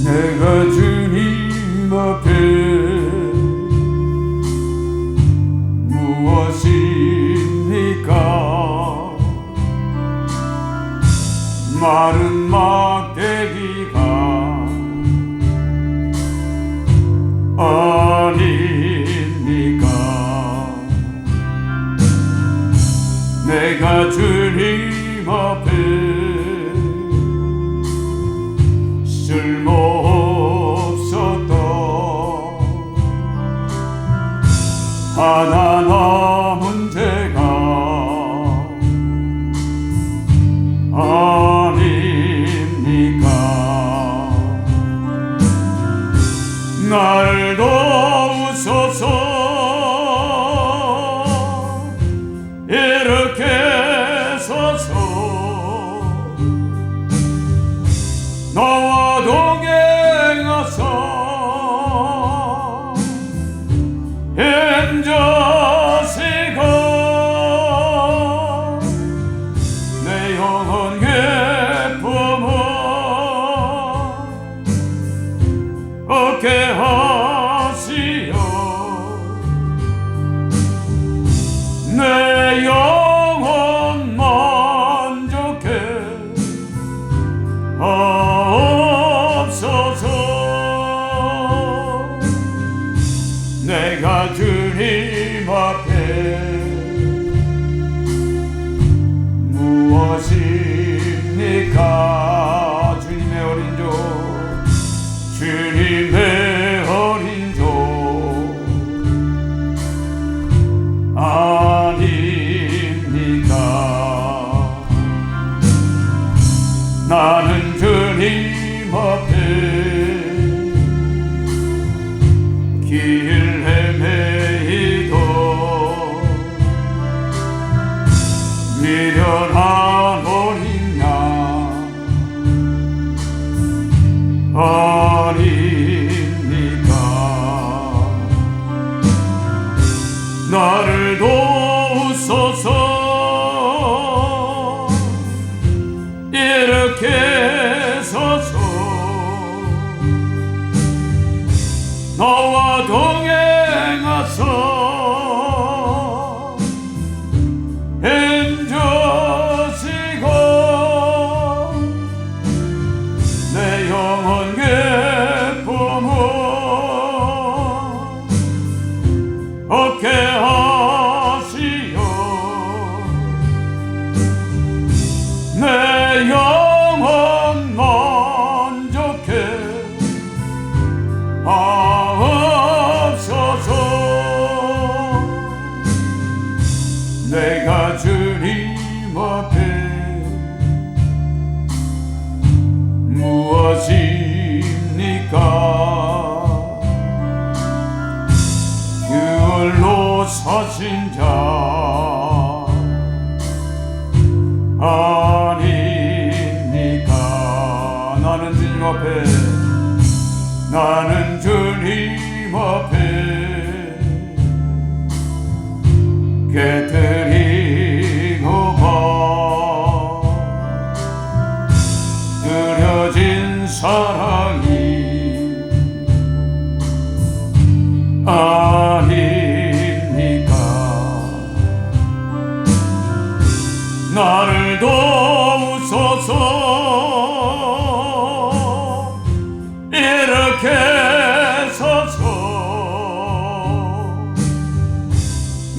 내가 주님 앞에 무엇입니까? 마른 막대기가 아닙니까? 내가 주님 앞에 쓸모없었던 하나 남은 죄가 아닙니까? 날 도우소서. 이렇게 서서 나와 동행하사 힘주시고 내 영혼 기쁨을 얻게 하시어 내 영혼 만족해 하옵소서. 내가 주님 앞에 무엇입니까? 주님의 어린 종, 주님의 어린 종 아닙니까? 나는 주님 앞에 길 헤매이도 미련한 어린 양 아닙니까? 나를 도우소서. 이렇게 서서 나와 동행하사 힘주시고 내 영혼 기쁨을 얻게 하시어 내 영혼 만족해 하옵소서. 내가 주님 앞에 무엇입니까? 그걸로 사신 자 아닙니까? 나는 주님 앞에 깨뜨리고 느려진 사랑이 아닙니까? 나를 도우소서. 이렇게 서서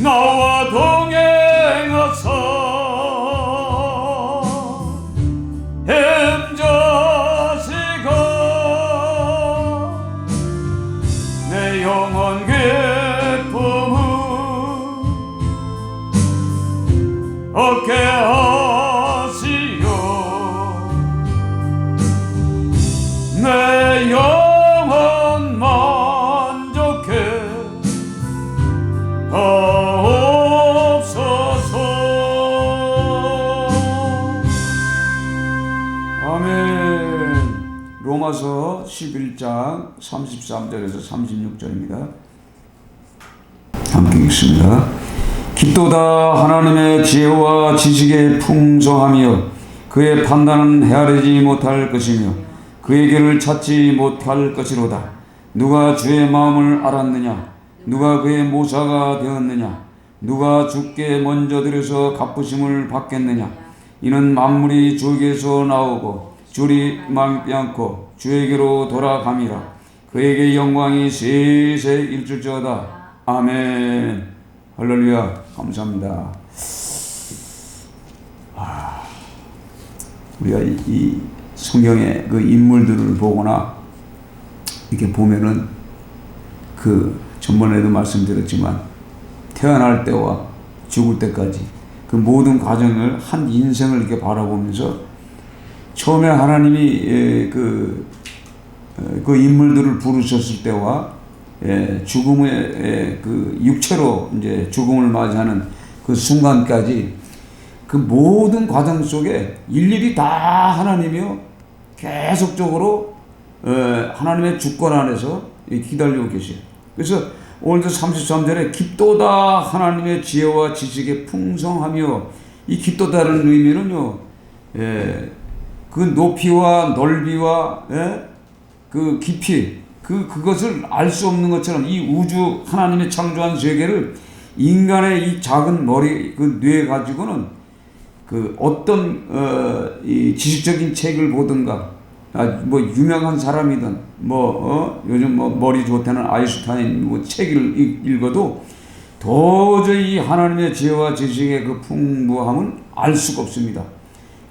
나와 동행하사 힘주시고 내 영혼 기쁨을 얻게 하시오. 내 영혼 만족해 하옵소서. 아멘. 로마서 11장 33절에서 36절입니다. 함께 읽습니다. 깊도다 하나님의 지혜와 지식의 풍성하며 그의 판단은 헤아리지 못할 것이며 그의 길을 찾지 못할 것이로다. 누가 주의 마음을 알았느냐? 누가 그의 모사가 되었느냐? 누가 주께 먼저 들여서 갚으심을 받겠느냐? 이는 만물이 주에게서 나오고 주리 망치 않고 주에게로 돌아감이라. 그에게 영광이 세세 일줄저어다. 아멘. 할렐루야. 감사합니다. 우리가 이 성경의 그 인물들을 보거나 이렇게 보면은 그 전번에도 말씀드렸지만 태어날 때와 죽을 때까지 그 모든 과정을 한 인생을 이렇게 바라보면서 처음에 하나님이 그 인물들을 부르셨을 때와 죽음의 그 육체로 이제 죽음을 맞이하는 그 순간까지 그 모든 과정 속에 일일이 다 하나님이요 계속적으로 하나님의 주권 안에서 기다리고 계세요. 그래서 오늘도 33절에 깊도다 하나님의 지혜와 지식의 풍성하며, 이 깊도다라는 의미는요 그 높이와 넓이와 그 깊이 그것을 알 수 없는 것처럼 이 우주 하나님의 창조한 세계를 인간의 이 작은 머리 그 뇌 가지고는 그 어떤 이 지식적인 책을 보든가 뭐 유명한 사람이든 요즘 머리 좋다는 아인슈타인 뭐 책을 읽어도 도저히 하나님의 지혜와 지식의 그 풍부함은 알 수가 없습니다.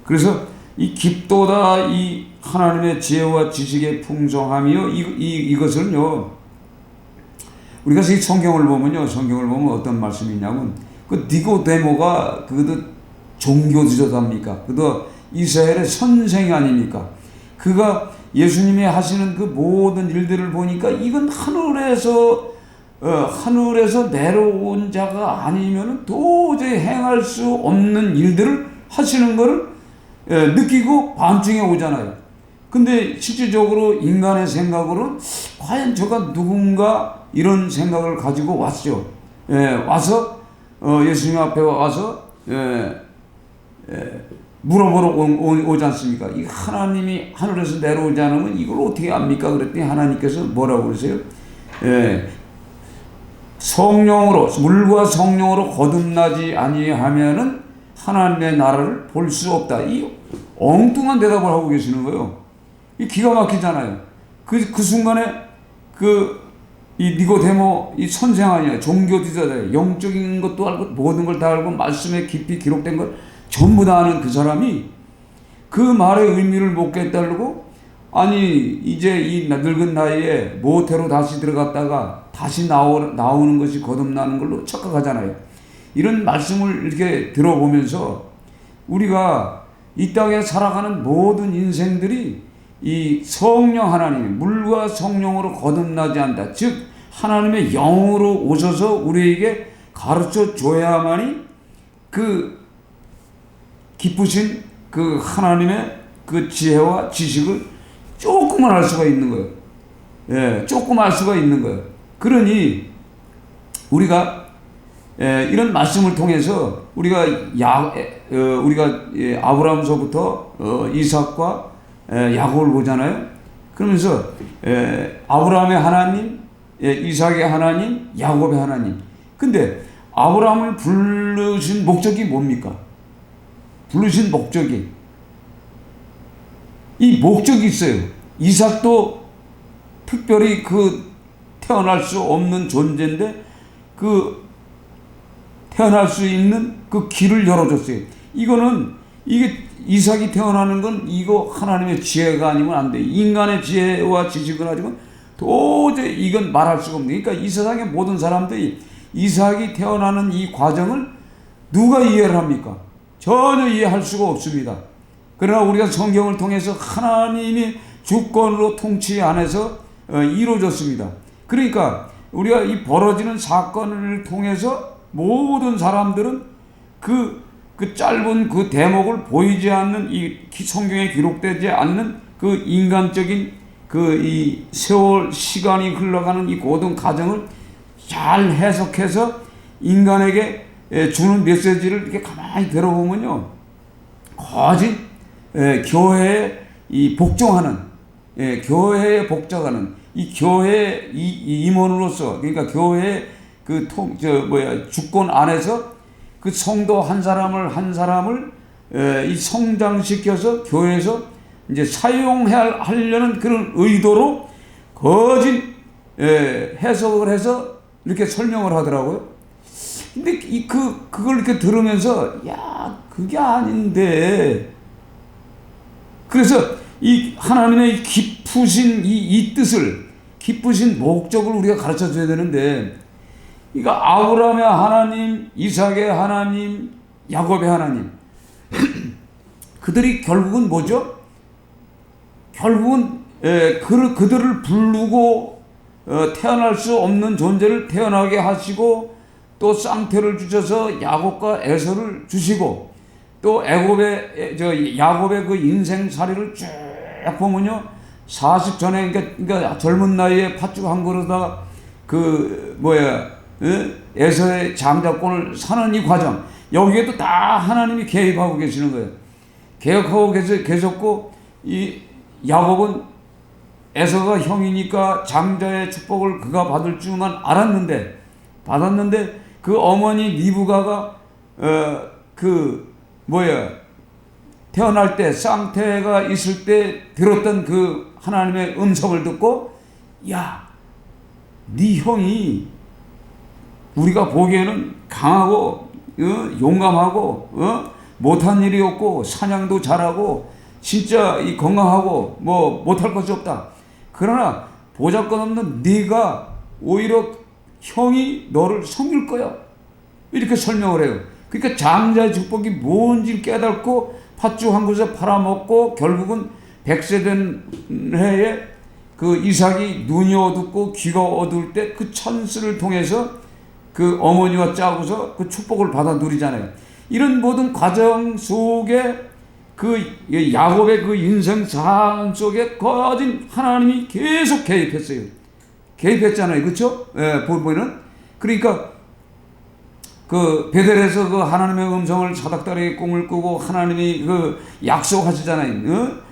그래서 이 깊도다 이 하나님의 지혜와 지식의 풍성함이요 이것을요 우리가 이 성경을 보면 어떤 말씀이 있냐면 그 니고데모가 그것도 종교 지도자입니까? 그도 이스라엘의 선생이 아닙니까? 그가 예수님이 하시는 그 모든 일들을 보니까 이건 하늘에서 내려온 자가 아니면 도저히 행할 수 없는 일들을 하시는 것을 느끼고 반증해 오잖아요. 근데 실질적으로 인간의 생각으로는 과연 저가 누군가 이런 생각을 가지고 왔죠. 와서 예수님 앞에 와서 물어보러 오지 않습니까? 이 하나님이 하늘에서 내려오지 않으면 이걸 어떻게 압니까? 그랬더니 하나님께서 뭐라고 그러세요? 성령으로, 물과 성령으로 거듭나지 아니하면은 하나님의 나라를 볼 수 없다. 이 엉뚱한 대답을 하고 계시는 거예요. 이 기가 막히잖아요. 그 순간에 이 니고데모 이 선생 아니야. 종교 지도자, 영적인 것도 알고 모든 걸 다 알고 말씀에 깊이 기록된 걸 전부 다 아는 그 사람이 그 말의 의미를 못 깨달고 아니 이제 이 늙은 나이에 모태로 다시 들어갔다가 다시 나오는 것이 거듭나는 걸로 착각하잖아요. 이런 말씀을 이렇게 들어보면서 우리가 이 땅에 살아가는 모든 인생들이 이 성령 하나님, 물과 성령으로 거듭나지 않는다. 즉 하나님의 영으로 오셔서 우리에게 가르쳐 줘야만이 그 기쁘신 그 하나님의 그 지혜와 지식을 조금은 알 수가 있는 거예요. 조금 알 수가 있는 거예요. 그러니 우리가 이런 말씀을 통해서 우리가 아브라함서부터 이삭과 야곱을 보잖아요. 그러면서 아브라함의 하나님, 이삭의 하나님, 야곱의 하나님. 근데 아브라함을 부르신 목적이 뭡니까? 부르신 목적이 이 목적이 있어요. 이삭도 특별히 태어날 수 없는 존재인데 태어날 수 있는 그 길을 열어줬어요. 이게 이삭이 태어나는 건 이거 하나님의 지혜가 아니면 안 돼. 인간의 지혜와 지식을 가지고 도저히 이건 말할 수가 없는. 그러니까 이 세상의 모든 사람들이 이삭이 태어나는 이 과정을 누가 이해를 합니까? 전혀 이해할 수가 없습니다. 그러나 우리가 성경을 통해서 하나님이 주권으로 통치 안에서 이루어졌습니다. 그러니까 우리가 이 벌어지는 사건을 통해서 모든 사람들은 그 짧은 그 대목을 보이지 않는 이 성경에 기록되지 않는 그 인간적인 이 세월 시간이 흘러가는 이 모든 과정을 잘 해석해서 인간에게 주는 메시지를 이렇게 가만히 들어보면요, 거짓 교회에 이 복종하는 교회에 복잡하는 이 교회 임원으로서, 그러니까 교회 주권 안에서 그 성도 한 사람을 이 성장시켜서 교회에서 이제 사용하려는 그런 의도로 거짓 해석을 해서 이렇게 설명을 하더라고요. 근데 그걸 이렇게 들으면서, 야, 그게 아닌데. 그래서 이 하나님의 깊으신 이 뜻을, 깊으신 목적을 우리가 가르쳐 줘야 되는데, 그러니까 아브라함의 하나님, 이삭의 하나님, 야곱의 하나님, 그들이 결국은 뭐죠? 결국은 그들을 부르고 태어날 수 없는 존재를 태어나게 하시고, 또 쌍태를 주셔서 야곱과 에서를 주시고, 또 야곱의 그 인생살이를 쭉 보면요, 40 전에, 그러니까 젊은 나이에 팥죽 한 그릇다가 에서의 장자권을 사는 이 과정, 여기에도 다 하나님이 개입하고 계시는 거예요. 개혁하고 계셨고, 이 야곱은 에서가 형이니까 장자의 축복을 그가 받을 줄만 받았는데 그 어머니 리브가가 태어날 때 쌍태가 있을 때 들었던 그 하나님의 음성을 듣고, 야, 네 형이 우리가 보기에는 강하고 용감하고 못한 일이 없고 사냥도 잘하고 진짜 이 건강하고 뭐 못할 것이 없다. 그러나 보잘것없는 네가 오히려 형이 너를 섬길 거야. 이렇게 설명을 해요. 그러니까 장자의 축복이 뭔지 깨닫고 팥죽 한 그릇에 팔아먹고, 결국은 100세 된 해에 그 이삭이 눈이 어둡고 귀가 어두울 때 그 찬스를 통해서 그 어머니와 짜고서 그 축복을 받아 누리잖아요. 이런 모든 과정 속에 그 야곱의 그 인생상 속에 거진 하나님이 계속 개입했잖아요. 그렇죠? 보면은. 그러니까 그 베델에서 그 하나님의 음성을 사닥다리에 꿈을 꾸고 하나님이 그 약속하시잖아요.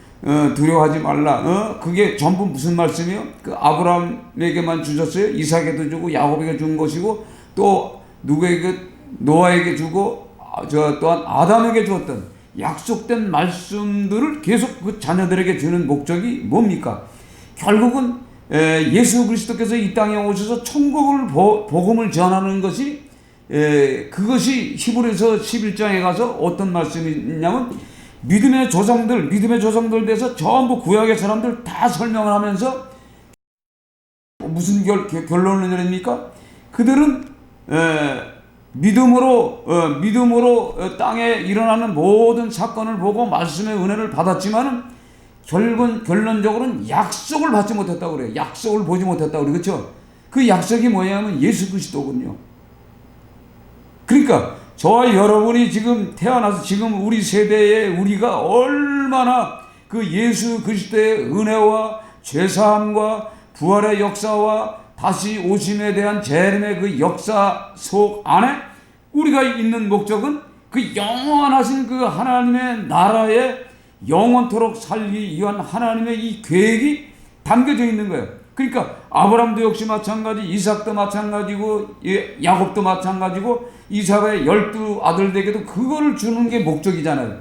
두려워하지 말라. 그게 전부 무슨 말씀이요? 그 아브라함에게만 주셨어요. 이삭에도 주고 야곱에게 준 것이고, 또 누구에게, 노아에게 주고, 또한 아담에게 주었던 약속된 말씀들을 계속 그 자녀들에게 주는 목적이 뭡니까? 결국은 예수 그리스도께서 이 땅에 오셔서 천국을 복음을 전하는 것이, 그것이 히브리서 11장에 가서 어떤 말씀이 있냐면, 믿음의 조상들 대해서 전부 구약의 사람들 다 설명을 하면서 무슨 결론을 내립니까? 그들은 믿음으로 땅에 일어나는 모든 사건을 보고 말씀의 은혜를 받았지만은 결론적으로는 약속을 받지 못했다고 그래요. 약속을 보지 못했다고 그래요. 그렇죠? 그 약속이 뭐냐면 예수 그리스도군요. 그러니까 저와 여러분이 지금 태어나서 지금 우리 세대에 우리가 얼마나 그 예수 그리스도의 은혜와 죄사함과 부활의 역사와 다시 오심에 대한 재림의 그 역사 속 안에 우리가 있는 목적은 그 영원하신 그 하나님의 나라에 영원토록 살기 위한 하나님의 이 계획이 담겨져 있는 거예요. 그러니까 아브라함도 역시 마찬가지, 이삭도 마찬가지고, 야곱도 마찬가지고, 이삭의 12 아들에게도 그거를 주는 게 목적이잖아요.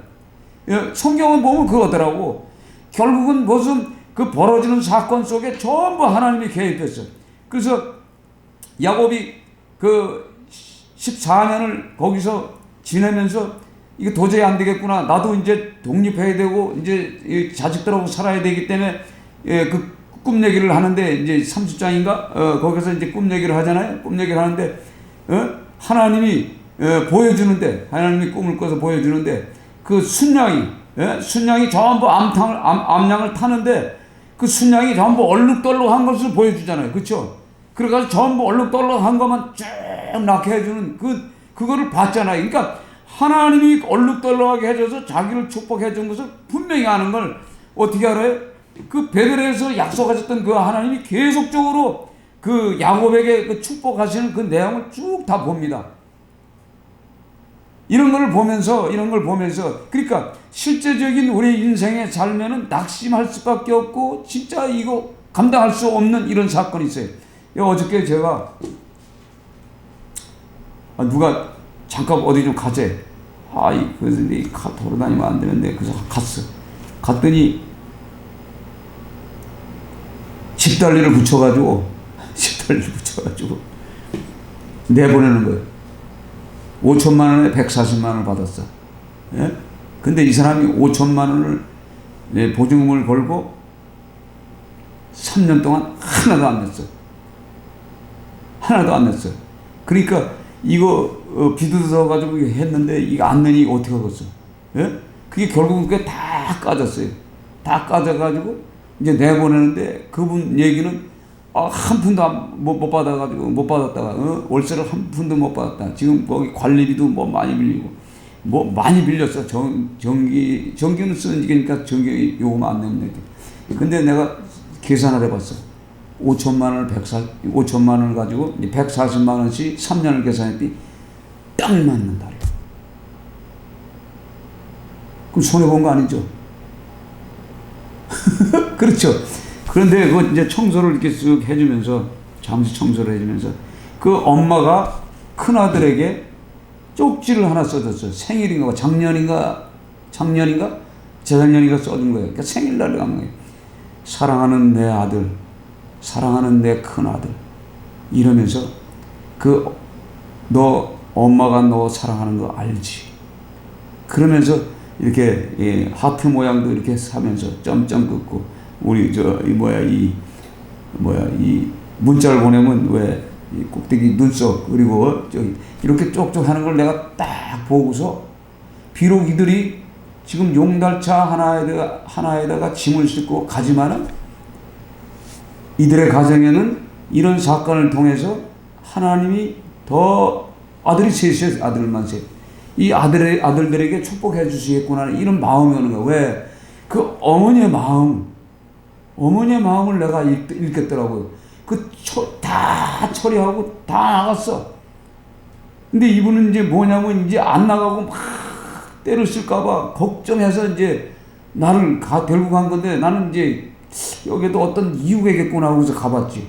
성경은 보면 그거더라고. 결국은 무슨 그 벌어지는 사건 속에 전부 하나님이 개입했어요. 그래서 야곱이 그 14년을 거기서 지내면서 이게 도저히 안 되겠구나. 나도 이제 독립해야 되고 이제 자식들하고 살아야 되기 때문에 그 꿈 얘기를 하는데, 이제 30장인가 거기서 이제 꿈 얘기를 하잖아요. 꿈 얘기를 하는데 하나님이 보여주는데, 하나님이 꿈을 꿔서 보여주는데, 그 순양이 전부 암양을 타는데 그 순양이 전부 얼룩덜룩한 것을 보여주잖아요. 그렇죠? 그래가지고 전부 얼룩덜룩한 것만 쭉 낳게 해주는 그거를 봤잖아요. 그러니까 하나님이 얼룩덜룩하게 해줘서 자기를 축복해 준 것을 분명히 아는 걸 어떻게 알아요? 그 베델에서 약속하셨던 그 하나님이 계속적으로 그 야곱에게 그 축복하시는 그 내용을 쭉 다 봅니다. 이런 걸 보면서 그러니까 실제적인 우리 인생에 살면은 낙심할 수밖에 없고 진짜 이거 감당할 수 없는 이런 사건이 있어요. 어저께 제가 누가 잠깐 어디 좀 가재. 그래서 돌아다니면 안 되는데 그래서 갔어. 갔더니 집달리를 붙여가지고 내보내는 거예요. 5천만 원에 140만 원을 받았어. 예? 근데 이 사람이 5천만 원을 보증금을 걸고 3년 동안 하나도 안 냈어. 하나도 안 냈어. 그러니까 이거 비두서 가지고 했는데 이거 안 내니 어떻게 하겠어? 예? 그게 결국은 그게 다 까졌어요. 다 까져가지고 이제 내보내는데 그분 얘기는 한 푼도 못 받아가지고 못 받았다가 월세를 한 푼도 못 받았다. 지금 거기 관리비도 뭐 많이 빌리고 뭐 많이 빌렸어. 전기는 쓰니까 전기 요금 안 내면 돼. 근데 내가 계산을 해봤어. 5천만 원을 가지고 140만 원씩 3년을 계산했더니 딱 맞는다. 그럼 손해본 거 아니죠? 그렇죠. 그런데 그 이제 청소를 이렇게 쓱 해주면서, 잠시 청소를 해주면서, 그 엄마가 큰 아들에게 쪽지를 하나 써줬어요. 생일인가, 작년인가, 재작년인가 써준 거예요. 그러니까 생일날 간 거예요. 사랑하는 내 아들, 사랑하는 내 큰 아들. 이러면서, 너, 엄마가 너 사랑하는 거 알지? 그러면서 이렇게, 하트 모양도 이렇게 하면서 점점 긋고, 우리 이 문자를 보내면 왜 이 꼭대기 눈썹 그리고 이렇게 쪽쪽 하는 걸 내가 딱 보고서 비록 이들이 지금 용달차 하나에다가 짐을 싣고 가지만은 이들의 가정에는 이런 사건을 통해서 하나님이 더 아들이 셋이에요. 아들만 셋. 이 아들들에게 축복해 주시겠구나 이런 마음이 오는 거예요. 왜? 그 어머니의 마음을 내가 읽겠더라고요. 다 처리하고 다 나갔어. 근데 이분은 이제 뭐냐면 이제 안 나가고 막 때를 쓸까봐 걱정해서 이제 나를 데리고 간 건데 나는 이제 여기도 어떤 이유겠구나 하고서 가봤지.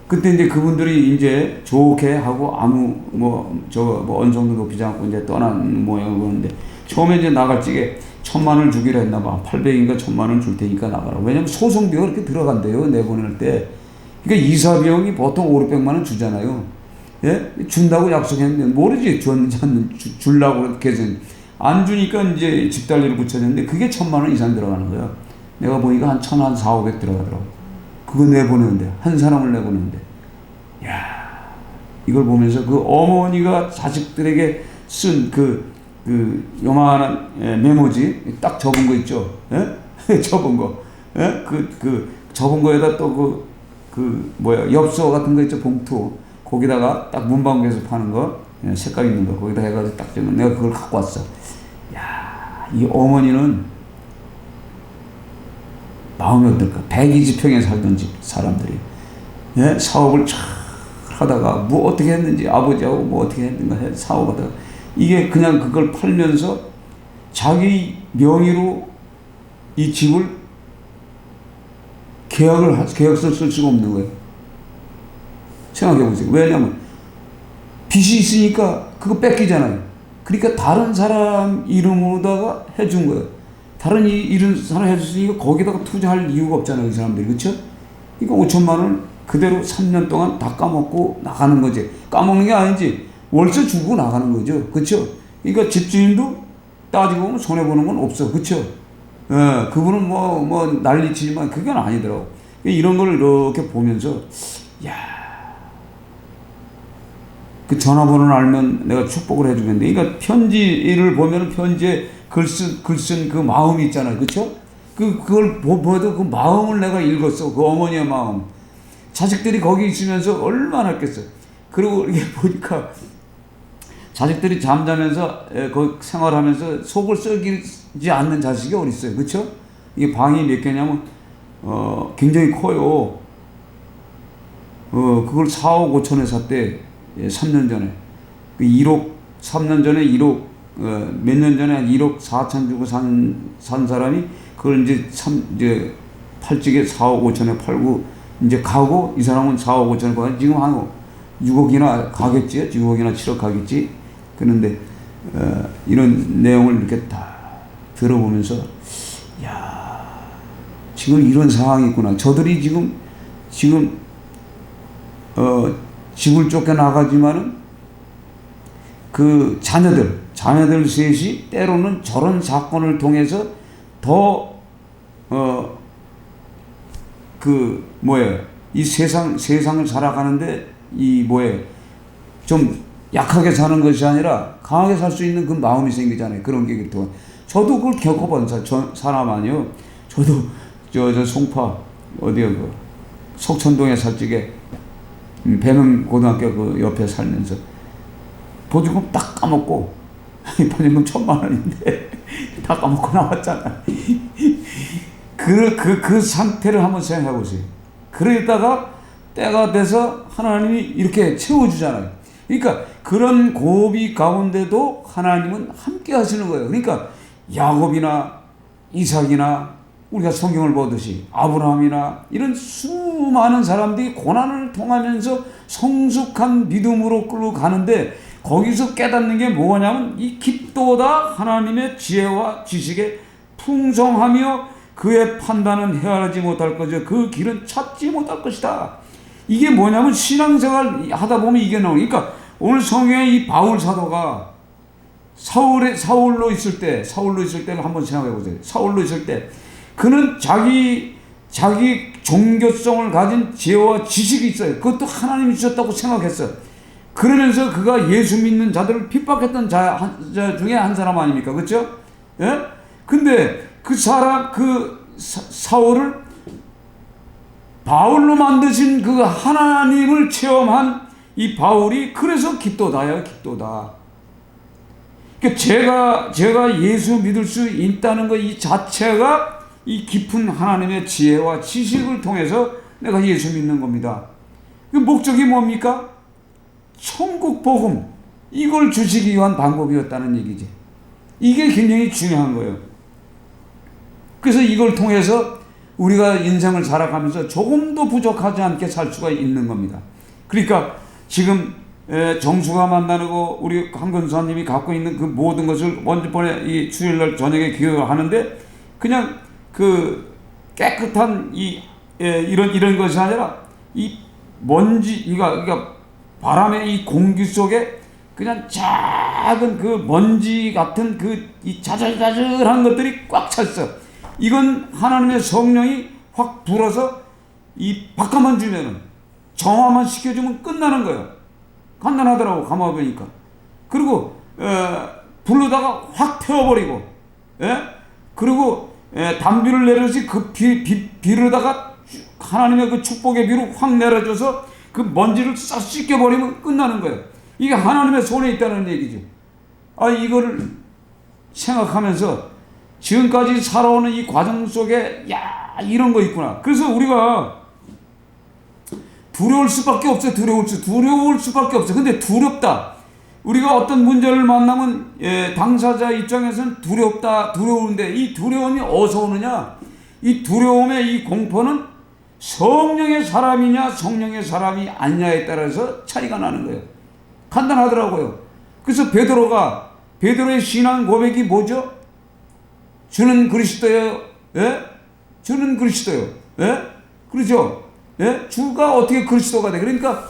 그때 이제 그분들이 이제 좋게 하고 어느 정도 높이지 않고 이제 떠난 모양을 보는데 처음에 이제 나갈 적에 1,000만 원을 주기로 했나봐. 800인가 1,000만 원 줄 테니까 나가라. 왜냐면 소송비가 그렇게 들어간대요. 내보낼 때. 그러니까 이사 비용이 보통 500~600만 원 주잖아요. 예? 준다고 약속했는데 모르지. 줬는지 안 주려고 그렇게 해서 안 주니까 이제 집달리를 붙였는데 그게 1,000만 원 이상 들어가는 거야. 내가 보니까 한 1,400 들어가더라고. 그거 내보내는데. 한 사람을 내보내는데. 야, 이걸 보면서 그 어머니가 자식들에게 쓴 요만한 메모지 딱 접은 거 있죠. 예? 접은 거. 예? 접은 거에다 또 엽서 같은 거 있죠. 봉투. 거기다가 딱 문방구에서 파는 거, 색깔 있는 거, 거기다 해가지고 딱 주면 내가 그걸 갖고 왔어. 야, 이 어머니는 마음이 어떨까? 120평에 살던 집 사람들이. 예? 사업을 쫙 하다가 어떻게 했는지 아버지하고 어떻게 했는가 사업하다가 이게 그냥 그걸 팔면서 자기 명의로 이 집을 계약서를 쓸 수가 없는 거예요. 생각해 보세요. 왜냐면 빚이 있으니까 그거 뺏기잖아요. 그러니까 다른 사람 이름으로다가 해준 거예요. 다른 이름 사람 해줬으니까 거기다가 투자할 이유가 없잖아요. 이 사람들이. 그렇죠? 이거 5천만 원 그대로 3년 동안 다 까먹고 나가는 거지. 까먹는 게 아니지. 월세 주고 나가는 거죠. 그렇죠? 그러니까 집주인도 따지고 보면 손해보는 건 없어. 그렇죠? 예, 그분은 난리치지만 그건 아니더라고. 이런 걸 이렇게 보면서 야, 그 전화번호를 알면 내가 축복을 해주겠는데, 그러니까 편지를 보면 편지에 글쓴 그 마음이 있잖아요. 그렇죠? 그걸 보도 그 마음을 내가 읽었어. 그 어머니의 마음. 자식들이 거기 있으면서 얼마나 했겠어. 그리고 이렇게 보니까 자식들이 잠자면서 거기 생활하면서 속을 썩이지 않는 자식이 어디 있어요. 그렇죠? 이게 방이 몇 개냐면 굉장히 커요. 그걸 4억 5천에 샀대. 3년 전에. 1억 3년 전에 1억, 몇 년 전에 한 1억 4천 주고 산 사람이 그걸 이제 팔찌게 4억 5천에 팔고 이제 가고, 이 사람은 4억 5천에 팔고 지금 한 6억이나 가겠지, 6억이나 7억 가겠지. 그런데 이런 내용을 이렇게 다 들어보면서, 야, 지금 이런 상황이 있구나. 저들이 지금 집을 쫓겨나가지만은 그 자녀들 셋이 때로는 저런 사건을 통해서 더 이 세상을 살아가는데 좀 약하게 사는 것이 아니라 강하게 살 수 있는 그 마음이 생기잖아요. 그런 게 또 저도 그걸 겪어본 사람 아니요. 저도 저 송파 어디야 그 석천동에 살찌게 배명 고등학교 그 옆에 살면서 보증금 딱 까먹고 보증금 1,000만 원인데 다 까먹고 나왔잖아. 그 상태를 한번 생각해 보세요. 그러다가 때가 돼서 하나님이 이렇게 채워주잖아요. 그러니까 그런 고비 가운데도 하나님은 함께 하시는 거예요. 그러니까 야곱이나 이삭이나 우리가 성경을 보듯이 아브라함이나 이런 수많은 사람들이 고난을 통하면서 성숙한 믿음으로 끌고 가는데, 거기서 깨닫는 게 뭐냐면 이 깊도다 하나님의 지혜와 지식에 풍성하며 그의 판단은 헤아리지 못할 것이요 그 길은 찾지 못할 것이다. 이게 뭐냐면 신앙생활 하다 보면 이게 나오니까, 그러니까 오늘 성경에 이 바울 사도가 사울로 있을 때를 한번 생각해 보세요. 사울로 있을 때 그는 자기 종교성을 가진 지혜와 지식이 있어요. 그것도 하나님이 주셨다고 생각했어요. 그러면서 그가 예수 믿는 자들을 핍박했던 자 중에 한 사람 아닙니까? 그렇죠? 예? 근데 사울을 바울로 만드신 그 하나님을 체험한 이 바울이 그래서 깊도다야, 깊도다. 그러니까 제가 예수 믿을 수 있다는 것 이 자체가 이 깊은 하나님의 지혜와 지식을 통해서 내가 예수 믿는 겁니다. 그 목적이 뭡니까? 천국 복음, 이걸 주시기 위한 방법이었다는 얘기지. 이게 굉장히 중요한 거예요. 그래서 이걸 통해서 우리가 인생을 살아가면서 조금도 부족하지 않게 살 수가 있는 겁니다. 그러니까 지금 정수가 만나고 우리 한근수님이 갖고 있는 그 모든 것을 먼저번에 이 주일날 저녁에 기억을 하는데, 그냥 그 깨끗한 이런 것이 아니라 이 먼지, 그러니까 바람의 이 공기 속에 그냥 작은 그 먼지 같은 이 자잘자잘한 것들이 꽉 찼어. 이건 하나님의 성령이 확 불어서 이 바깥만 주면은, 정화만 시켜주면 끝나는 거예요. 간단하더라고, 가만 보니까. 그리고 불러다가 확 태워버리고, 그리고 담비를 내려서 그 비로다가 하나님의 그 축복의 비로 확 내려줘서 그 먼지를 싹 씻겨버리면 끝나는 거예요. 이게 하나님의 손에 있다는 얘기죠. 이거를 생각하면서 지금까지 살아오는 이 과정 속에 이런 거 있구나. 그래서 우리가 두려울 수밖에 없어요. 두려울 수밖에 없어요. 근데 두렵다. 우리가 어떤 문제를 만나면 당사자 입장에서는 두려운데 이 두려움이 어디서 오느냐? 이 두려움의 이 공포는 성령의 사람이냐 성령의 사람이 아니냐에 따라서 차이가 나는 거예요. 간단하더라고요. 그래서 베드로의 신앙 고백이 뭐죠? 주는 그리스도요. 주는 그리스도요. 그렇죠? 주가 어떻게 그리스도가 돼? 그러니까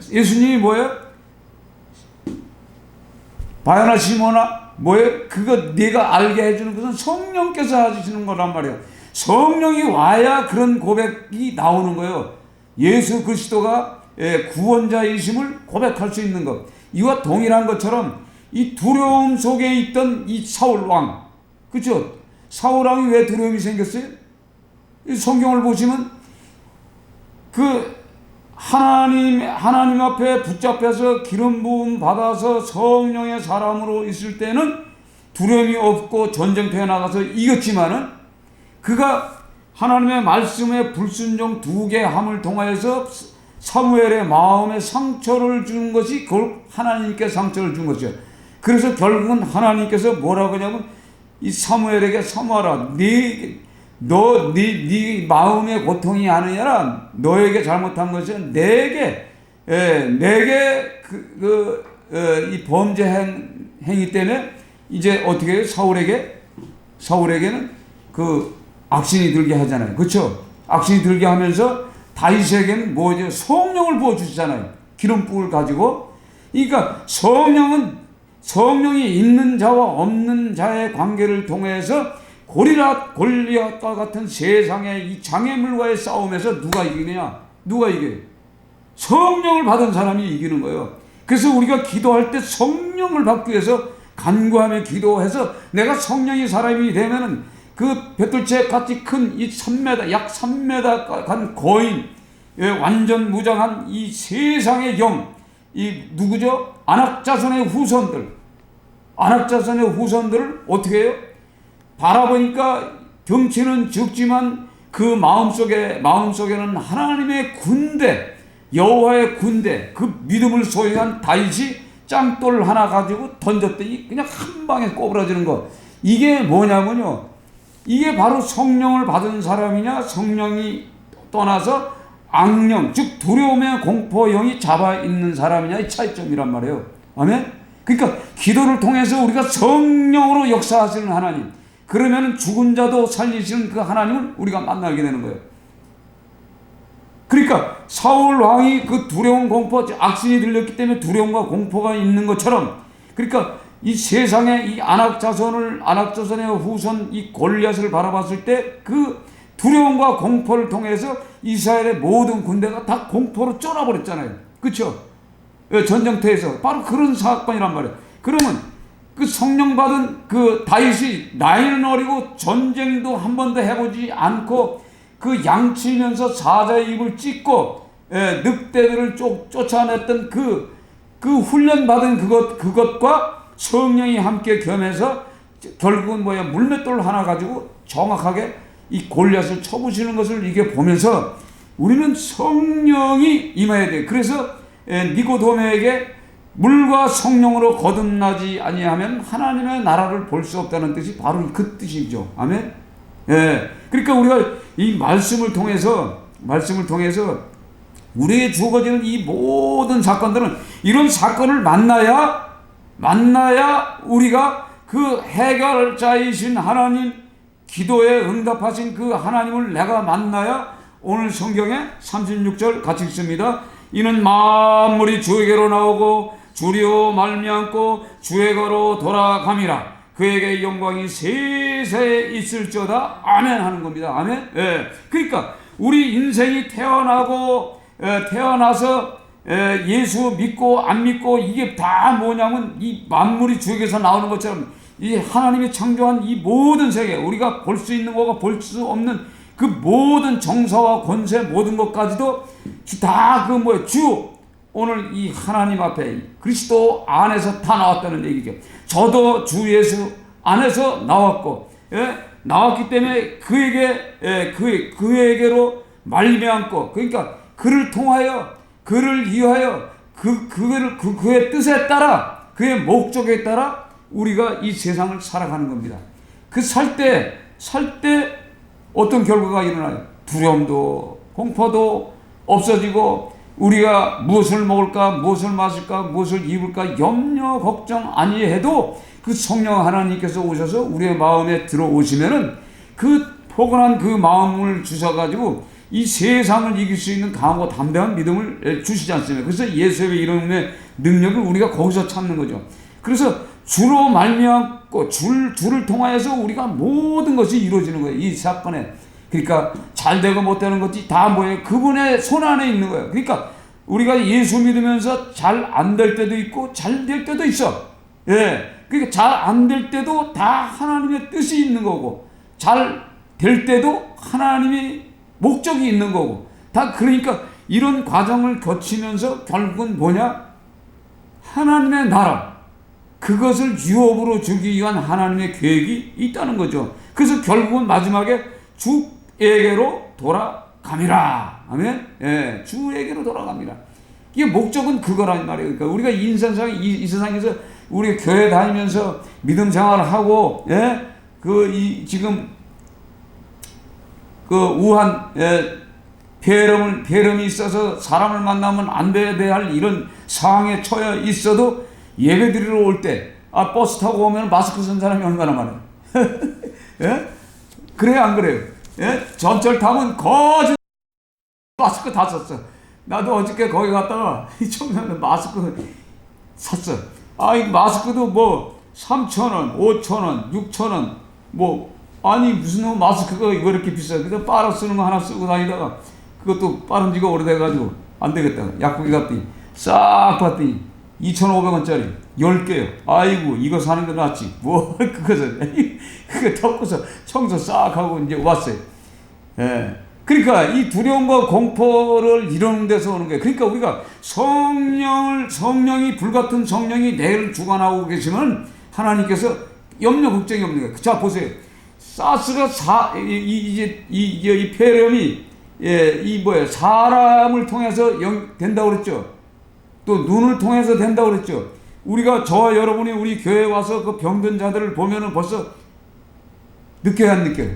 예수님이 뭐예요? 바야나 시모나 뭐예요? 그거 네가 알게 해주는 것은 성령께서 하시는 거란 말이에요. 성령이 와야 그런 고백이 나오는 거예요. 예수 그리스도가 구원자이심을 고백할 수 있는 것. 이와 동일한 것처럼 이 두려움 속에 있던 이 사울 왕, 그렇죠? 사울 왕이 왜 두려움이 생겼어요? 이 성경을 보시면 그 하나님 앞에 붙잡혀서 기름 부음 받아서 성령의 사람으로 있을 때는 두려움이 없고 전쟁터에 나가서 이겼지만은, 그가 하나님의 말씀에 불순종 2개 함을 통하여서 사무엘의 마음에 상처를 준 것이 그걸 하나님께 상처를 준 것이죠. 그래서 결국은 하나님께서 뭐라고 하냐면 이 사무엘에게 사무하라. 네 마음의 고통이 아니라 너에게 잘못한 것은 내게 이 범죄 행위 때문에 이제 어떻게 해요? 사울에게는 그 악신이 들게 하잖아요. 그렇죠? 악신이 들게 하면서 다윗에게는 뭐죠? 성령을 부어주시잖아요. 기름불을 가지고. 그러니까 성령이 있는 자와 없는 자의 관계를 통해서 골리앗과 같은 세상의 이 장애물과의 싸움에서 누가 이기느냐? 누가 이겨요? 성령을 받은 사람이 이기는 거예요. 그래서 우리가 기도할 때 성령을 받기 위해서 간구하며 기도해서 내가 성령의 사람이 되면은 그 벽돌채 같이 큰 이 3m, 약 3m 간 거인, 완전 무장한 이 세상의 영, 이 누구죠? 안악자손의 후손들을 어떻게 해요? 바라보니까 덩치는 적지만 그 마음속에는 하나님의 군대, 여호와의 군대, 그 믿음을 소유한 다윗이 짱돌 하나 가지고 던졌더니 그냥 한 방에 꼬부라지는 것. 이게 뭐냐면요, 이게 바로 성령을 받은 사람이냐, 성령이 떠나서 악령, 즉 두려움의 공포형이 잡아있는 사람이냐, 이 차이점이란 말이에요. 아멘? 그러니까 기도를 통해서 우리가 성령으로 역사하시는 하나님, 그러면 죽은 자도 살리시는 그 하나님을 우리가 만나게 되는 거예요. 그러니까 사울 왕이 그 두려움, 공포, 악신이 들렸기 때문에 두려움과 공포가 있는 것처럼, 그러니까 이 세상에 이 안악자손의 후손 이 골리앗을 바라봤을 때 그 두려움과 공포를 통해서 이스라엘의 모든 군대가 다 공포로 쫄아버렸잖아요. 그렇죠? 전쟁터에서 바로 그런 사건이란 말이에요. 그러면 그 성령 받은 그 다윗이 나이는 어리고 전쟁도 한 번도 해보지 않고 그 양치면서 사자의 입을 찢고 늑대들을 쫓아냈던 그 훈련받은 그것과 성령이 함께 겸해서 결국은 물맷돌 하나 가지고 정확하게 이 골리앗을 쳐부시는 것을 이게 보면서 우리는 성령이 임해야 돼. 그래서 니고데모에게 물과 성령으로 거듭나지 아니하면 하나님의 나라를 볼 수 없다는 뜻이 바로 그 뜻이죠. 아멘. 그러니까 우리가 이 말씀을 통해서 우리에게 주어지는 이 모든 사건들은 이런 사건을 만나야 우리가 그 해결자이신 하나님, 기도에 응답하신 그 하나님을 내가 만나야 오늘 성경에 36절 같이 읽습니다. 이는 만물이 주에게로 나오고 주리오 말미암고 주에게로 돌아감이라. 그에게 영광이 세세에 있을지어다. 아멘 하는 겁니다. 아멘. 그러니까 우리 인생이 태어나서 예수 믿고 안 믿고 이게 다 뭐냐면 이 만물이 주에게서 나오는 것처럼 이 하나님이 창조한 이 모든 세계, 우리가 볼 수 있는 것과 볼 수 없는 그 모든 정사와 권세 모든 것까지도 다 주 오늘 이 하나님 앞에 그리스도 안에서 다 나왔다는 얘기죠. 저도 주 예수 안에서 나왔고, 나왔기 때문에 그에게로 말미암고, 그러니까 그를 통하여, 그를 위하여, 그의 뜻에 따라, 그의 목적에 따라 우리가 이 세상을 살아가는 겁니다. 그 살 때 어떤 결과가 일어나요? 두려움도 공포도 없어지고 우리가 무엇을 먹을까, 무엇을 마실까, 무엇을 입을까 염려 걱정 아니해도 그 성령 하나님께서 오셔서 우리의 마음에 들어오시면은 그 포근한 그 마음을 주셔가지고 이 세상을 이길 수 있는 강하고 담대한 믿음을 주시지 않습니까? 그래서 예수의 이름의 능력을 우리가 거기서 찾는 거죠. 그래서 주로 말미암고 주를 통하여서 우리가 모든 것이 이루어지는 거예요. 이 사건에. 그러니까 잘 되고 못 되는 것이 다 뭐예요? 그분의 손 안에 있는 거예요. 그러니까 우리가 예수 믿으면서 잘 안 될 때도 있고 잘 될 때도 있어. 그러니까 잘 안 될 때도 다 하나님의 뜻이 있는 거고 잘 될 때도 하나님의 목적이 있는 거고 다 그러니까 이런 과정을 거치면서 결국은 뭐냐? 하나님의 나라. 그것을 유업으로 주기 위한 하나님의 계획이 있다는 거죠. 그래서 결국은 마지막에 주에게로 돌아갑니다. 돌아갑니다. 아멘. 예, 주에게로 돌아갑니다. 이게 목적은 그거란 말이에요. 그러니까 우리가 이 세상에서 우리 교회 다니면서 믿음 생활을 하고, 예, 지금 우한, 예, 폐렴이 있어서 사람을 만나면 안 돼야 할 이런 상황에 처해 있어도 예배 드리러 올 때, 버스 타고 오면 마스크 쓴 사람이 얼마나 많아요. 예? 그래요, 안 그래요? 예? 전철 타면 거짓 마스크 다 썼어. 나도 어저께 거기 갔다가 이 청소년 마스크 샀어. 이 마스크도 뭐 3,000원, 5,000원, 6,000원, 아니 무슨 마스크가 왜 이렇게 비싸? 그래서 빨아 쓰는 거 하나 쓰고 다니다가 그것도 빠른 지가 오래돼가지고 안 되겠다. 약국에 갔더니 싹 봤더니 2,500원짜리 10개요. 아이고, 이거 사는 게 낫지. 그거 덮고서 청소 싹 하고 이제 왔어요. 예. 그러니까 이 두려움과 공포를 이루는 데서 오는 거예요. 그러니까 우리가 성령이, 불같은 성령이 내를 주관하고 계시면 하나님께서 염려, 걱정이 없는 거예요. 자, 보세요. 사스가 이 폐렴이, 사람을 통해서 된다고 그랬죠. 또 눈을 통해서 된다고 그랬죠. 우리가 저와 여러분이 우리 교회에 와서 그 병든 자들을 보면은 벌써 느껴요, 안 느껴요?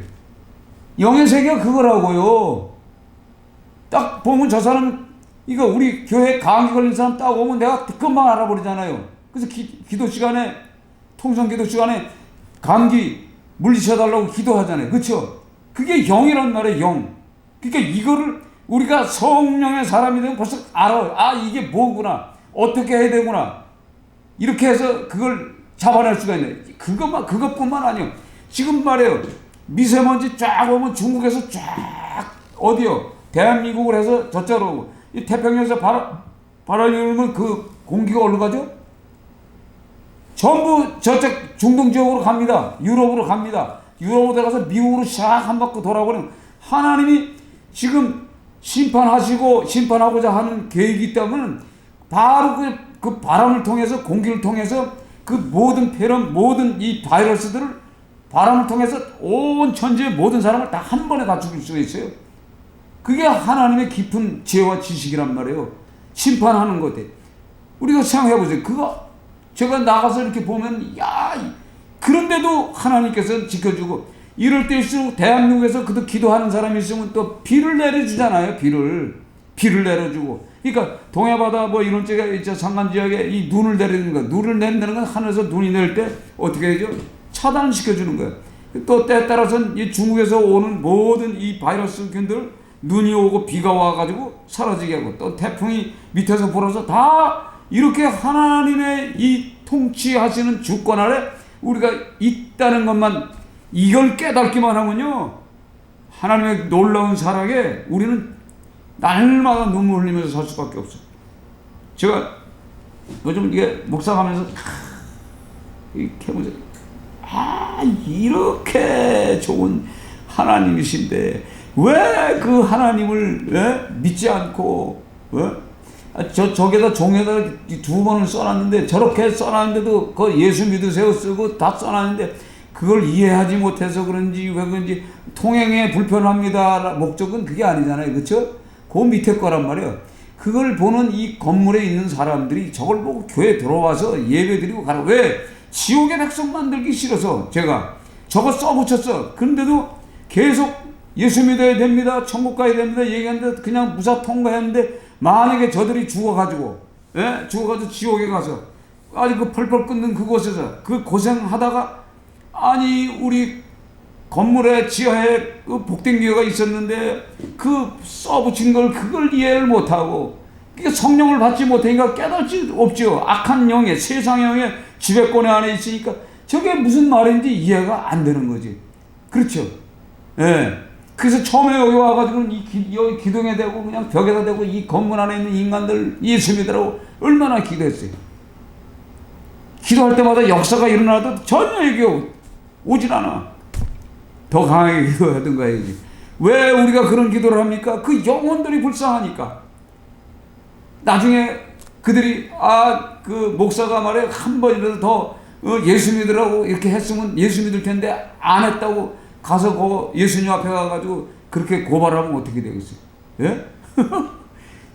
영의 세계가 그거라고요. 딱 보면 저 사람, 이거 우리 교회 감기 걸린 사람 딱 오면 내가 금방 알아버리잖아요. 그래서 기도 시간에, 통성 기도 시간에 감기 물리쳐달라고 기도하잖아요. 그렇죠? 그게 영이란 말이에요, 영. 그러니까 이거를 우리가 성령의 사람이 되면 벌써 알아요. 이게 뭐구나. 어떻게 해야 되구나. 이렇게 해서 그걸 잡아낼 수가 있네. 그것뿐만 아니에요. 지금 말이에요. 미세먼지 쫙 오면 중국에서 쫙, 어디요? 대한민국을 해서 저쪽으로 오고, 이 태평양에서 바람이 불면 그 공기가 어디로 가죠? 전부 저쪽 중동 지역으로 갑니다. 유럽으로 갑니다. 유럽으로 가서 미국으로 샥 한 바퀴 돌아버리면 하나님이 지금 심판하고자 하는 계획이 있다면 바로 그 바람을 통해서, 공기를 통해서 그 모든 폐렴, 모든 이 바이러스들을 바람을 통해서 온 천지의 모든 사람을 다 한 번에 다 죽일 수가 있어요. 그게 하나님의 깊은 지혜와 지식이란 말이에요. 심판하는 것에. 우리가 생각해보세요. 제가 나가서 이렇게 보면, 그런데도 하나님께서 지켜주고, 이럴 때일수록 대한민국에서 그도 기도하는 사람이 있으면 또 비를 내려주잖아요. 비를 내려주고. 그러니까 동해바다 이런 쪽에 산간 지역에 이 눈을 내리는 거, 눈을 내린다는 건 하늘에서 눈이 내릴 때 어떻게 해야죠? 차단시켜주는 거예요. 또 때에 따라서는 이 중국에서 오는 모든 이 바이러스균들 눈이 오고 비가 와가지고 사라지게 하고, 또 태풍이 밑에서 불어서 다 이렇게 하나님의 이 통치하시는 주권 아래 우리가 있다는 것만, 이걸 깨닫기만 하면요, 하나님의 놀라운 사랑에 우리는 날마다 눈물 흘리면서 살 수밖에 없어요. 제가 요즘 이게 묵상하면서 이렇게 보면서 이렇게 좋은 하나님이신데 왜 그 하나님을 믿지 않고, 저기다 종에다 2번을 써놨는데, 저렇게 써놨는데도 그 예수 믿으세요 쓰고 다 써놨는데 그걸 이해하지 못해서 그런지 왜 그런지 통행에 불편합니다 목적은 그게 아니잖아요. 그렇죠? 그 밑에 거란 말이에요. 그걸 보는 이 건물에 있는 사람들이 저걸 보고 교회 들어와서 예배 드리고 가라. 왜? 지옥의 백성 만들기 싫어서 제가 저거 써붙였어. 그런데도 계속 예수 믿어야 됩니다, 천국 가야 됩니다 얘기하는데 그냥 무사 통과했는데, 만약에 저들이 죽어가지고 지옥에 가서 그 펄펄 끓는 그곳에서 그 고생하다가, 우리 건물의 지하에 그 복댕기가 있었는데 그 써붙인 그걸 이해를 못하고, 그러니까 성령을 받지 못하니까 깨달지 없죠. 악한 영의, 세상 영의 지배권 안에 있으니까 저게 무슨 말인지 이해가 안 되는 거지. 그렇죠? 그래서 처음에 여기 와가지고 여기 기둥에 대고 그냥 벽에다 대고 이 건물 안에 있는 인간들 예수 믿으라고 얼마나 기도했어요. 기도할 때마다 역사가 일어나도 전혀 이게 오질 않아. 더 강하게 기도하든가 해야지. 왜 우리가 그런 기도를 합니까? 그 영혼들이 불쌍하니까. 나중에 그들이 그 목사가 말해 한 번이라도 더 예수 믿으라고 이렇게 했으면 예수 믿을 텐데 안 했다고 가서 예수님 앞에 가가지고 그렇게 고발하면 어떻게 되겠어요? 예?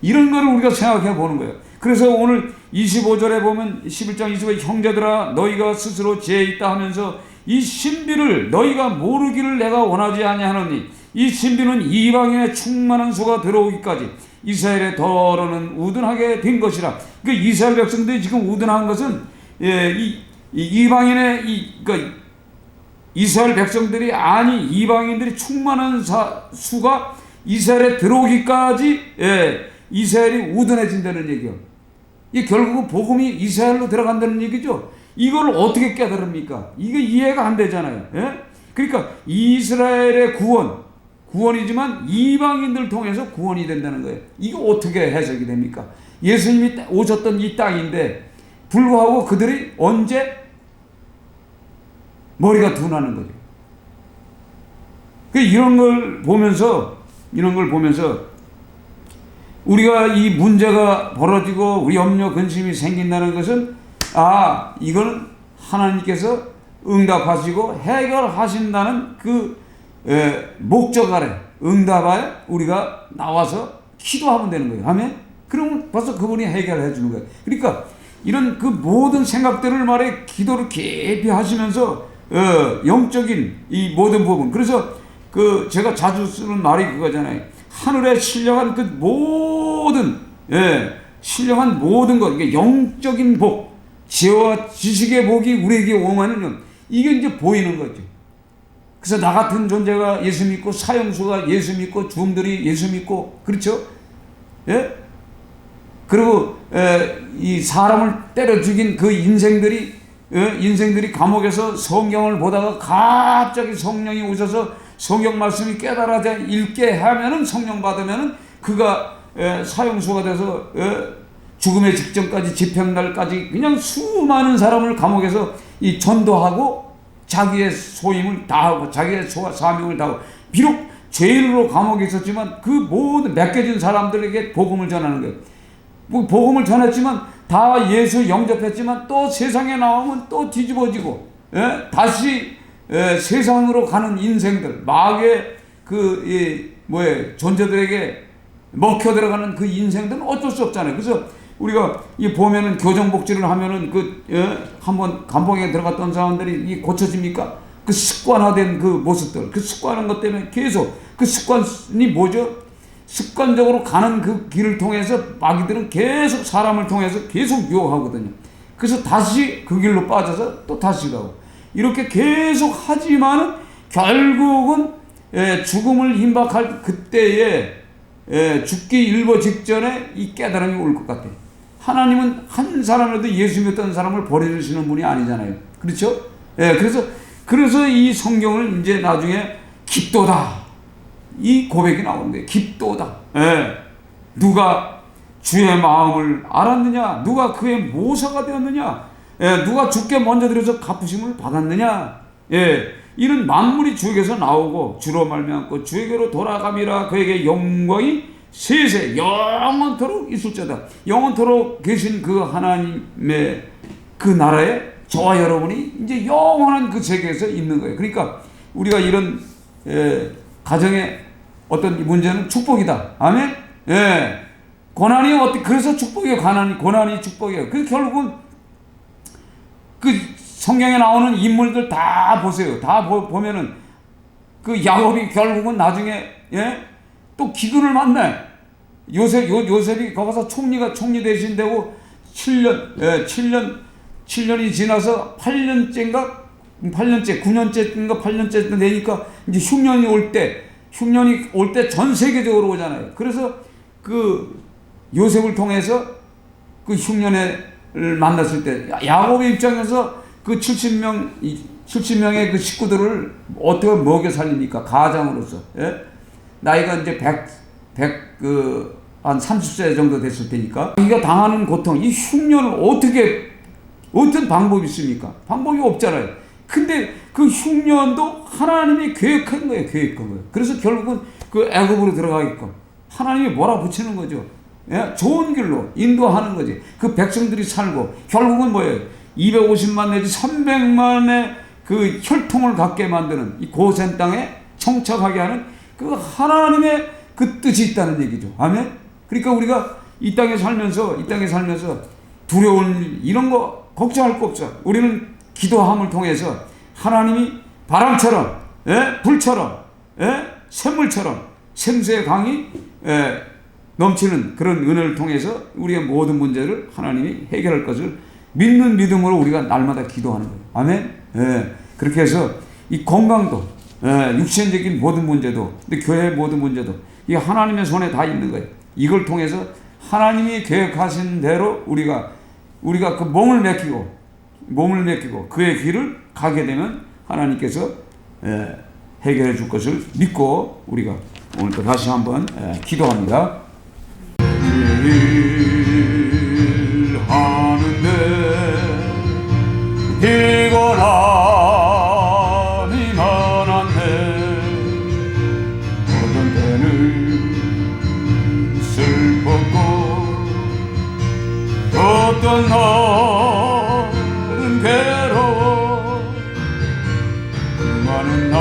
이런 거를 우리가 생각해 보는 거예요. 그래서 오늘 25절에 보면 11장 25절 형제들아 너희가 스스로 지혜 있다 하면서 이 신비를 너희가 모르기를 내가 원하지 아니하노니 이 신비는 이방인의 충만한 수가 들어오기까지 이스라엘의 더러는 우둔하게 된 것이라. 그러니까 이스라엘 백성들이 지금 우둔한 것은 이방인의 그러니까 이스라엘 백성들이 아니 이방인들이 충만한 수가 이스라엘에 들어오기까지 이스라엘이 우둔해진다는 얘기요. 이 결국은 복음이 이스라엘로 들어간다는 얘기죠. 이걸 어떻게 깨달습니까? 이게 이해가 안 되잖아요. 예? 그러니까 이스라엘의 구원이지만 이방인들 통해서 구원이 된다는 거예요. 이거 어떻게 해석이 됩니까? 예수님이 오셨던 이 땅인데 불구하고 그들이 언제 머리가 둔하는 거죠. 이런 걸 보면서 우리가 이 문제가 벌어지고 우리 염려 근심이 생긴다는 것은 이거는 하나님께서 응답하시고 해결하신다는 그 목적 아래 응답하에 우리가 나와서 기도하면 되는 거예요. 아멘. 그러면 벌써 그분이 해결해 주는 거예요. 그러니까 이런 그 모든 생각들을 말해 기도를 깊이 하시면서 영적인 이 모든 부분. 그래서 제가 자주 쓰는 말이 그거잖아요. 하늘에 신령한 그 모든 신령한 모든 것, 이게 영적인 복, 지혜와 지식의 복이 우리에게 오면은 이게 이제 보이는 거죠. 그래서 나 같은 존재가 예수 믿고 사형수가 예수 믿고 주음들이 예수 믿고 그렇죠? 예? 그리고 이 사람을 때려 죽인 그 인생들이 감옥에서 성경을 보다가 갑자기 성령이 오셔서 성경 말씀이 깨달아져 읽게 하면은 성령 받으면은 그가 사형수가 돼서 죽음의 직전까지 집행날까지 그냥 수많은 사람을 감옥에서 이 전도하고 자기의 소임을 다하고 자기의 사명을 다하고 비록 죄인으로 감옥에 있었지만 그 모든 맡겨진 사람들에게 복음을 전하는 거예요. 복음을 전했지만 다 예수 영접했지만 또 세상에 나오면 또 뒤집어지고 다시 세상으로 가는 인생들 마귀의 존재들에게 먹혀 들어가는 그 인생들은 어쩔 수 없잖아요. 그래서 우리가 이 보면은 교정복지를 하면은 한번 감봉에 들어갔던 사람들이 고쳐집니까? 그 습관화된 그 모습들, 그 습관한 것 때문에 계속 그 습관이 뭐죠? 습관적으로 가는 그 길을 통해서 마귀들은 계속 사람을 통해서 계속 유혹하거든요. 그래서 다시 그 길로 빠져서 또 다시 가고 이렇게 계속 하지만은 결국은 죽음을 임박할 그때에 죽기 일보 직전에 이 깨달음이 올 것 같아요. 하나님은 한 사람이라도 예수 믿던 사람을 버려주시는 분이 아니잖아요. 그렇죠? 그래서 이 성경을 이제 나중에 깊도다. 이 고백이 나오는 거예요. 깊도다. 누가 주의 마음을 알았느냐? 누가 그의 모사가 되었느냐? 누가 주께 먼저 드려서 갚으심을 받았느냐? 이런 만물이 주에게서 나오고 주로 말미암고 주에게로 돌아감이라 그에게 영광이 세세 영원토록 있을지어다. 영원토록 계신 그 하나님의 그 나라에 저와 여러분이 이제 영원한 그 세계에서 있는 거예요. 그러니까 우리가 이런 가정의 어떤 문제는 축복이다. 아멘. 고난이 그래서 축복이에요. 고난이 축복이에요. 그 결국은 그 성경에 나오는 인물들 다 보세요. 다 보면은 그 야곱이 결국은 나중에 또 기근을 만나요. 요셉이 거기서 총리 대신 되고 7년이 지나서 8년째인가 9년째인가 되니까 이제 흉년이 올 때 전 세계적으로 오잖아요. 그래서 그 요셉을 통해서 그 흉년을 만났을 때 야곱의 입장에서 그 70명의 그 식구들을 어떻게 먹여 살립니까? 가장으로서. 나이가 이제 한 30세 정도 됐을 테니까. 자기가 당하는 고통, 이 흉년을 어떤 방법이 있습니까? 방법이 없잖아요. 근데 그 흉년도 하나님이 계획한 거예요. 그래서 결국은 그 애굽으로 들어가게끔 하나님이 몰아붙이는 거죠. 좋은 길로 인도하는 거지. 그 백성들이 살고 결국은 뭐예요? 250만 내지 300만의 그 혈통을 갖게 만드는 이 고센 땅에 청착하게 하는 그 하나님의 그 뜻이 있다는 얘기죠. 아멘. 그러니까 우리가 이 땅에 살면서 두려운 일 이런 거 걱정할 거 없어. 우리는 기도함을 통해서 하나님이 바람처럼, 불처럼, 샘물처럼 생수의 강이 넘치는 그런 은혜를 통해서 우리의 모든 문제를 하나님이 해결할 것을 믿는 믿음으로 우리가 날마다 기도하는 거예요. 아멘. 그렇게 해서 이 건강도, 육신적인 모든 문제도, 근데 교회의 모든 문제도 이 하나님의 손에 다 있는 거예요. 이걸 통해서 하나님이 계획하신 대로 우리가 그 몸을 맡기고 그의 길을 가게 되면 하나님께서 해결해 줄 것을 믿고 우리가 오늘 또 다시 한번 기도합니다. 일하는데 피곤함이 많았네. 어떤 때는 슬펐고 어떤 날은 괴로워. 그 많은 날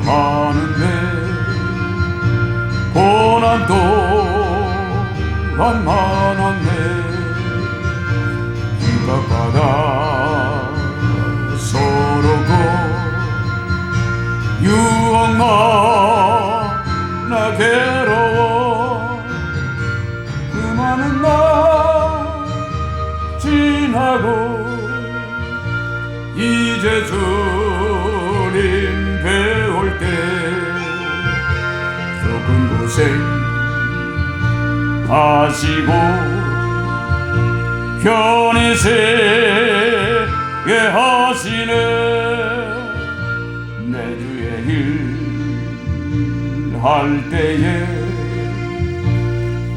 하는데 고난 또한 많았네. 기각받아 서러고 유혹 많아 괴로워. 그 많은 날 지나고 이제 주님 배울 때 좁은 곳에 하시고 편히 세게 하시네. 내 주의 일 할 때에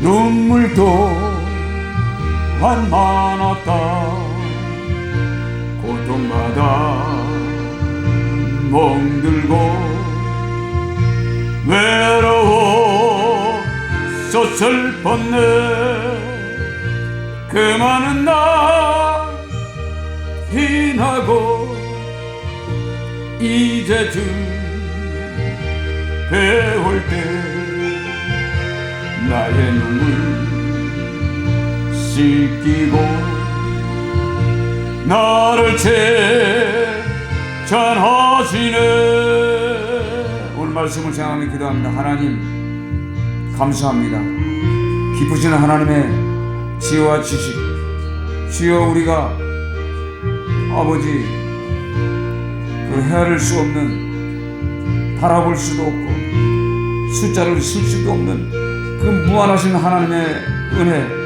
눈물도 한 많았다. 고통받아 멍들고 외로워 슬펐네. 그 많은 날 지나고 이제 주 배울 때 나의 눈물 씻기고 나를 칭찬하시네. 오늘 말씀을 생각하며 기도합니다. 하나님 감사합니다. 기쁘시는 하나님의 지혜와 지식, 주여 우리가 아버지 그 헤아릴 수 없는, 바라볼 수도 없고 숫자를 쓸 수도 없는 그 무한하신 하나님의 은혜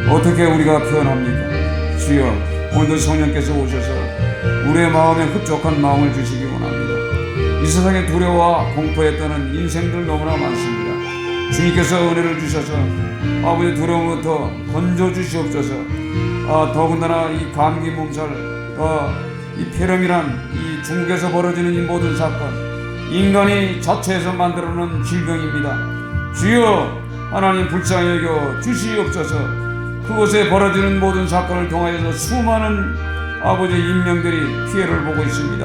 어떻게 우리가 표현합니까? 주여 오늘도 성령께서 오셔서 우리의 마음에 흡족한 마음을 주시기 원합니다. 이 세상에 두려워와 공포에 떠는 인생들 너무나 많습니다. 주님께서 은혜를 주셔서 아버지 두려움부터 건져주시옵소서. 더군다나 이 감기 몸살, 이 폐렴이란 이 중국에서 벌어지는 이 모든 사건, 인간이 자체에서 만들어놓은 질병입니다. 주여 하나님 불쌍히 여겨 주시옵소서. 그곳에 벌어지는 모든 사건을 통하여서 수많은 아버지 인명들이 피해를 보고 있습니다.